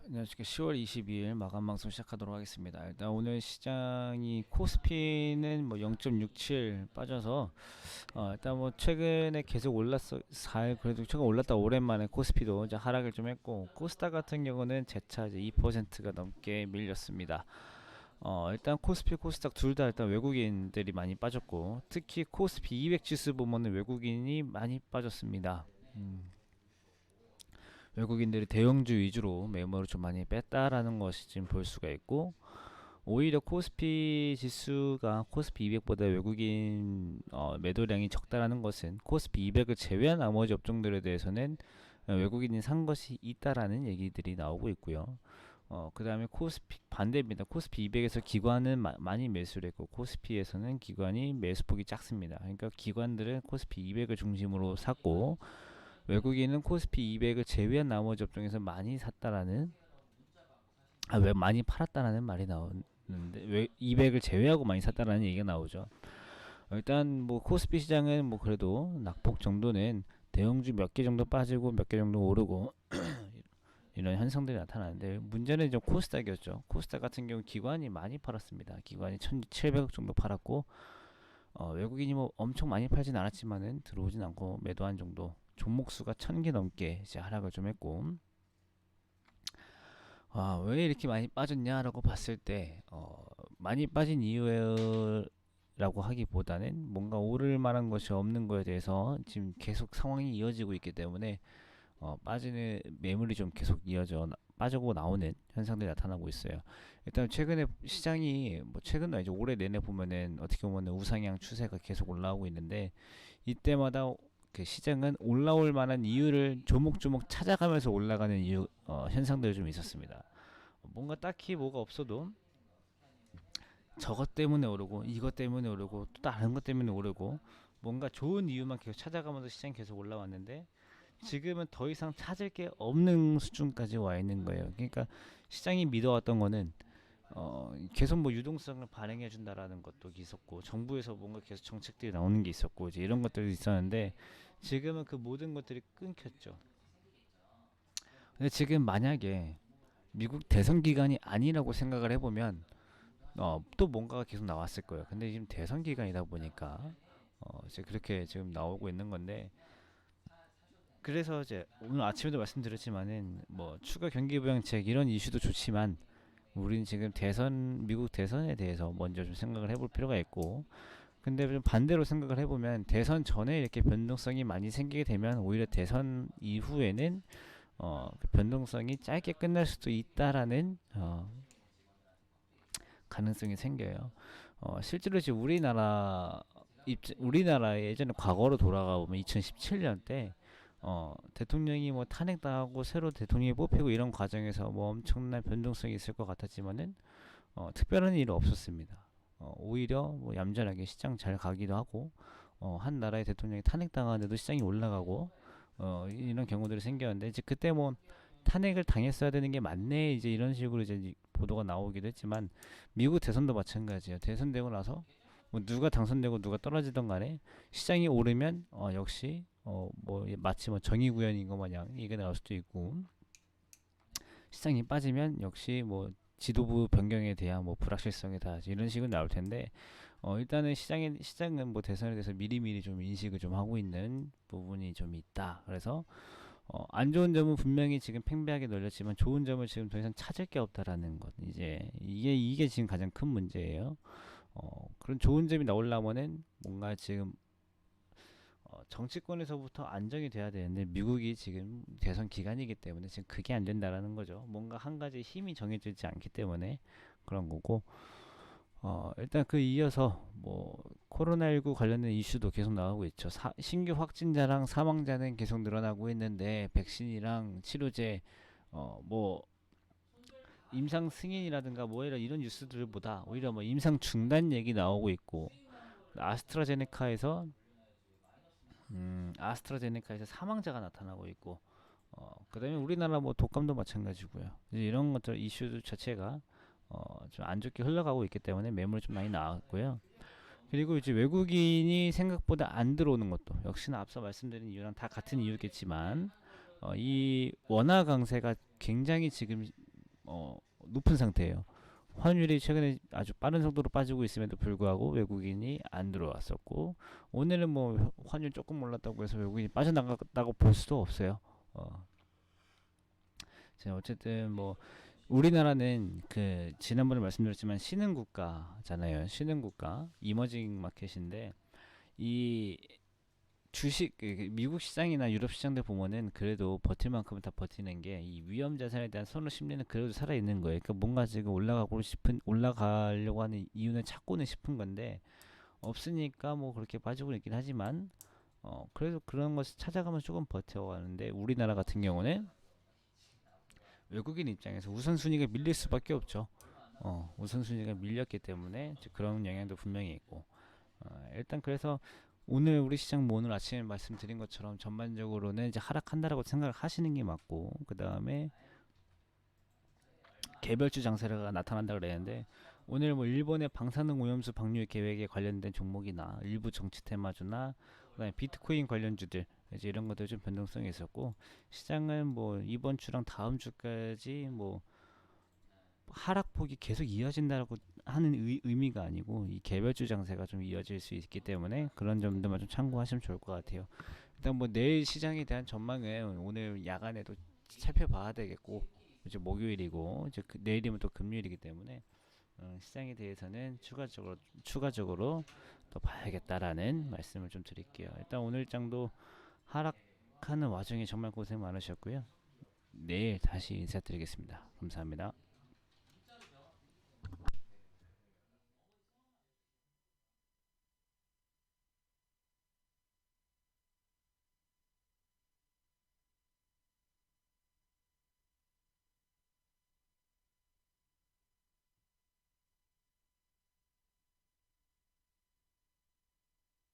안녕하십니까. 10월 22일 마감 방송 시작하도록 하겠습니다. 일단 오늘 시장이 코스피는 뭐 0.67 빠져서 일단 뭐 최근에 계속 올랐어 4일 그래도 최근 올랐다 오랜만에 코스피도 이제 하락을 좀 했고 코스닥 같은 경우는 재차 이제 2%가 넘게 밀렸습니다. 일단 코스피 코스닥 둘 다 일단 외국인들이 많이 빠졌고 특히 코스피 200 지수 보면은 외국인이 많이 빠졌습니다. 외국인들이 대형주 위주로 매물을 좀 많이 뺐다라는 것이 지금 볼 수가 있고 오히려 코스피 지수가 코스피 200보다 외국인 매도량이 적다라는 것은 코스피 200을 제외한 나머지 업종들에 대해서는 외국인이 산 것이 있다라는 얘기들이 나오고 있고요. 그 다음에 코스피 반대입니다. 코스피 200에서 기관은 많이 매수를 했고 코스피에서는 기관이 매수폭이 작습니다. 그러니까 기관들은 코스피 200을 중심으로 샀고 외국인은 코스피 200을 제외한 나머지 업종에서 많이 샀다라는 왜 많이 팔았다라는 말이 나오는데 왜 200을 제외하고 많이 샀다라는 얘기가 나오죠. 일단 뭐 코스피 시장은 뭐 그래도 낙폭 정도는 대형주 몇 개 정도 빠지고 몇 개 정도 오르고 이런 현상들이 나타나는데 문제는 좀 코스닥이었죠. 코스닥 같은 경우 기관이 많이 팔았습니다. 기관이 1,700억 정도 팔았고 외국인이 뭐 엄청 많이 팔진 않았지만은 들어오진 않고 매도한 정도 종목 수가 1,000개 넘게 이제 하락을 좀 했고 왜 이렇게 많이 빠졌냐라고 봤을 때 많이 빠진 이유라고 하기보다는 뭔가 오를 만한 것이 없는 거에 대해서 지금 계속 상황이 이어지고 있기 때문에 빠지는 매물이 좀 계속 이어져 빠지고 나오는 현상들이 나타나고 있어요. 일단 최근에 시장이 뭐 최근도 이제 올해 내내 보면은 어떻게 보면 우상향 추세가 계속 올라오고 있는데 이때마다 그 시장은 올라올 만한 이유를 조목조목 찾아가면서 올라가는 이유 현상들이 좀 있었습니다. 뭔가 딱히 뭐가 없어도 저것 때문에 오르고 이것 때문에 오르고 또 다른 것 때문에 오르고 뭔가 좋은 이유만 계속 찾아가면서 시장이 계속 올라왔는데 지금은 더 이상 찾을 게 없는 수준까지 와 있는 거예요. 그러니까 시장이 믿어왔던 거는 계속 뭐 유동성을 발행해 준다라는 것도 있었고 정부에서 뭔가 계속 정책들이 나오는 게 있었고 이제 이런 것들이 있었는데 지금은 그 모든 것들이 끊겼죠. 근데 지금 만약에 미국 대선 기간이 아니라고 생각을 해보면 또 뭔가가 계속 나왔을 거예요. 근데 지금 대선 기간이다 보니까 이제 그렇게 지금 나오고 있는 건데 그래서 이제 오늘 아침에도 말씀드렸지만은 뭐 추가 경기 부양책 이런 이슈도 좋지만 우리는 지금 미국 대선에 대해서 먼저 좀 생각을 해볼 필요가 있고 근데 좀 반대로 생각을 해보면 대선 전에 이렇게 변동성이 많이 생기게 되면 오히려 대선 이후에는 그 변동성이 짧게 끝날 수도 있다라는 가능성이 생겨요. 실제로 지금 우리나라의 예전에 과거로 돌아가 보면 2017년 때 대통령이 뭐 탄핵당하고 새로 대통령이 뽑히고 이런 과정에서 뭐 엄청난 변동성이 있을 것 같았지만은 특별한 일은 없었습니다. 오히려 뭐 얌전하게 시장 잘 가기도 하고 한 나라의 대통령이 탄핵당하는데도 시장이 올라가고 이런 경우들이 생겼는데 이제 그때 뭐 탄핵을 당했어야 되는 게 맞네 이제 이런 식으로 이제 보도가 나오기도 했지만 미국 대선도 마찬가지예요. 대선되고 나서 뭐 누가 당선되고 누가 떨어지던 간에 시장이 오르면 역시 뭐 마치 뭐 정의구현인 것 마냥 이게 나올 수도 있고 시장이 빠지면 역시 뭐 지도부 변경에 대한 뭐 불확실성이다 이런 식으로 나올 텐데 일단은 시장은 뭐 대선에 대해서 미리미리 좀 인식을 좀 하고 있는 부분이 좀 있다. 그래서 안 좋은 점은 분명히 지금 팽배하게 널렸지만 좋은 점을 지금 더 이상 찾을 게 없다라는 것. 이제 이게 지금 가장 큰 문제예요. 그런 좋은 점이 나오려면은 뭔가 지금 정치권에서부터 안정이 돼야 되는데 미국이 지금 대선 기간이기 때문에 지금 그게 안 된다라는 거죠. 뭔가 한 가지 힘이 정해지지 않기 때문에 그런 거고 일단 그 이어서 뭐 코로나19 관련된 이슈도 계속 나오고 있죠. 신규 확진자랑 사망자는 계속 늘어나고 있는데 백신이랑 치료제 뭐 임상 승인이라든가 뭐 이런 뉴스들보다 오히려 뭐 임상 중단 얘기 나오고 있고 아스트라제네카에서 사망자가 나타나고 있고 그다음에 우리나라 뭐 독감도 마찬가지고요. 이제 이런 것들 이슈 자체가 좀 안 좋게 흘러가고 있기 때문에 매물이 좀 많이 나왔고요. 그리고 이제 외국인이 생각보다 안 들어오는 것도 역시나 앞서 말씀드린 이유랑 다 같은 이유겠지만 이 원화 강세가 굉장히 지금 높은 상태예요. 환율이 최근에 아주 빠른 속도로 빠지고 있음에도 불구하고 외국인이 안 들어왔었고, 오늘은 뭐 환율 조금 올랐다고 해서 외국인이 빠져나갔다고 볼 수도 없어요. 어, 어쨌든 뭐 우리나라는 그 지난번에 말씀드렸지만 신흥 국가잖아요. 신흥 국가, 이머징 마켓인데 이 주식 미국 시장이나 유럽 시장들 보면은 그래도 버틸 만큼은 다 버티는 게 이 위험 자산에 대한 선호 심리는 그래도 살아 있는 거예요. 그러니까 뭔가 지금 올라가려고 하는 이유는 찾고는 싶은 건데 없으니까 뭐 그렇게 빠지고 있긴 하지만 그래도 그런 것을 찾아가면 조금 버텨가는데 우리나라 같은 경우는 외국인 입장에서 우선순위가 밀릴 수밖에 없죠. 우선순위가 밀렸기 때문에 그런 영향도 분명히 있고 일단 그래서 오늘 우리 시장 뭐 오늘 아침에 말씀드린 것처럼 전반적으로는 이제 하락한다라고 생각을 하시는 게 맞고 그 다음에 개별주 장세가 나타난다 그랬는데 오늘 뭐 일본의 방사능 오염수 방류 계획에 관련된 종목이나 일부 정치 테마주나 그다음에 비트코인 관련주들 이제 이런 것들 좀 변동성이 있었고 시장은 뭐 이번 주랑 다음 주까지 뭐 하락폭이 계속 이어진다고 하는 의미가 아니고 이 개별주 장세가 좀 이어질 수 있기 때문에 그런 점들만 좀 참고하시면 좋을 것 같아요. 일단 뭐 내일 시장에 대한 전망은 오늘 야간에도 살펴봐야 되겠고 이제 목요일이고 이제 내일이면 또 금요일이기 때문에 시장에 대해서는 추가적으로 더 봐야겠다라는 말씀을 좀 드릴게요. 일단 오늘 장도 하락하는 와중에 정말 고생 많으셨고요. 내일 다시 인사드리겠습니다. 감사합니다.